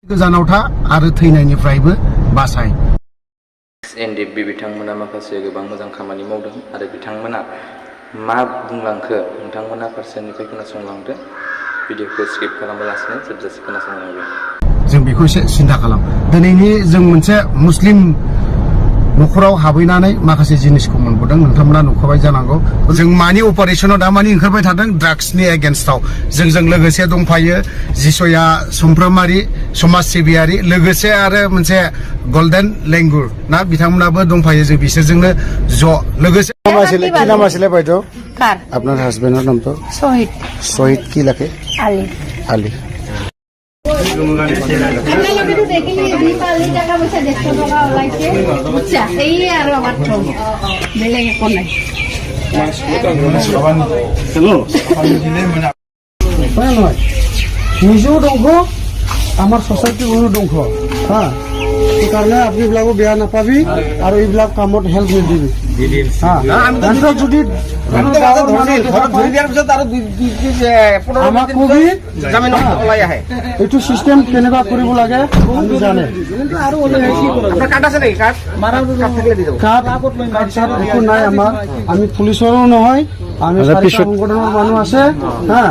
गोजानाव था आरो थैनायनिफ्रायबो बासाय। एनडिएफबि बिथांमोना माखासे गोबां मोजां खामानि मावदों आरो बिथांमोना मा बुंलांखो नोंथांमोना फारसेनिफ्राय खोनासंलांदो। भिडिअखौ स्किप खालामालासिनो जोबजासे खोनासंलांदो। जों बेखौ एसे सिन्था खालाम। दिनैनि जों मोनसे मुस्लिम नखराव हाबैनानै माखासे जिनिसखौ मोनबोदों, नोंथांमोना नुखाबाय जानांगौ। जों मानि अपारेशनाव दा मानि ओंखारबाय थादों, ड्राग्सनि एगेन्स्टआव। जोंजों लोगोसे दंफायो जिसया सुमफ्रामारि समाज सिबियारि, लोगोसे आरो मोनसे गल्डेन लेंगुर ना बिथांमोनाबो दंफायो। जों बिसोरजोंनो ज' लोगोसे কি নাম আছিলে বাইদেউ? আপনার হাজবেন্ডের নাম তো? শহীদ। শহীদ কি লাগে? আলী। আলী। নিজেও ধ্বংস, আমার সোসাইটি ধ্বংস। হ্যাঁ, সেইকাৰণে আপোনালোকে বেয়া নাপাবি আৰু এইবিলাক কামত হেল্প নিদিবি। এইটো চিষ্টেম কেনেকুৱা কৰিব লাগে আমি জানে। একো নাই আমাৰ, আমি পুলিচৰো নহয়, আমি সংগঠনৰ মানুহ আছে। হা,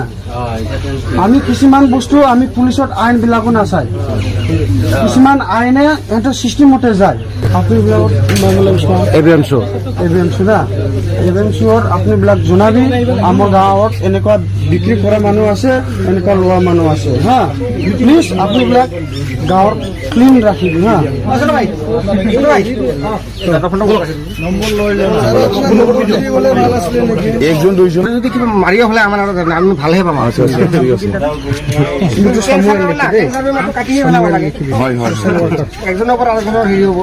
আমি কিছুমান বস্তু আমি পুলিচত আইন বিলাকো নাচাই, কিছুমান আইনে এটা চিষ্টেমতে যায়। আপুনিবিলাকত এভিএমচি না, এভিএমচিৰ আপুনিবিলাক জনাবি। আমাৰ গাঁৱত এনেকুৱা বিক্ৰী কৰা মানুহ আছে, এনেকুৱা লোৱা মানুহ আছে। হা, প্লিজ আপুনিবিলাক গাঁৱৰ ক্লিন ৰাখিবি। হা, একজন দুইজন যদি কিবা মাৰিও হলে আমাৰ আমি ভালহে পাম। একজনৰ পৰা আৰেকজনেৰ হেৰি হব।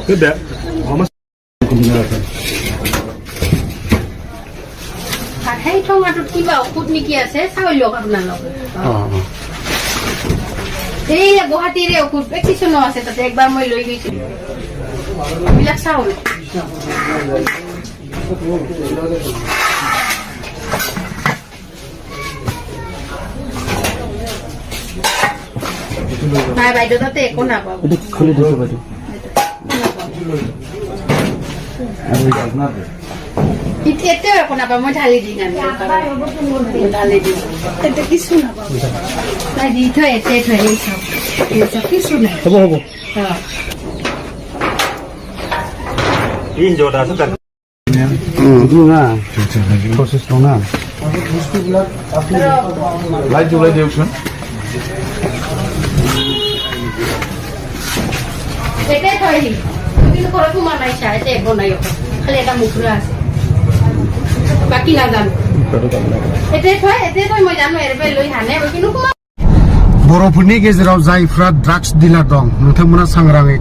সেই ঠোঙাটোত কিবা ঔষধ নেকি আছে চাই লওক আপোনালোকে। এই গুৱাহাটীৰে ঔষধ প্ৰেক্টিচনো আছে তাতে, একবাৰ মই লৈ গৈছিলো। এইবিলাক চাউল নাই বাইদেউ, তাতে একো নাপাব। এতিয়াও একো নাপাব, মই ঢালি দিম। ঢালি দিম, তেতিয়া কিছু নাপাব। নাই দি থৈ এতিয়াই থৈ এই চাওক, কিছু নাই। হ'ব হ'ব। লাইট জ্বলাই দিয়কচোন। এটাই থৈ দিম, কিন্তু ঘৰত সোমা নাই চাই, এতিয়া একো নাই। খালি এটা মুখৰা আছে, বাকী নাজানো। এতিয়াই থৈ মই জানো এৰবাই লৈ হানে, কিন্তু बर'फोरनि गेजेराव जायफ्रा ड्राग्स डिलार दं, नोंथांमोना सांग्राङै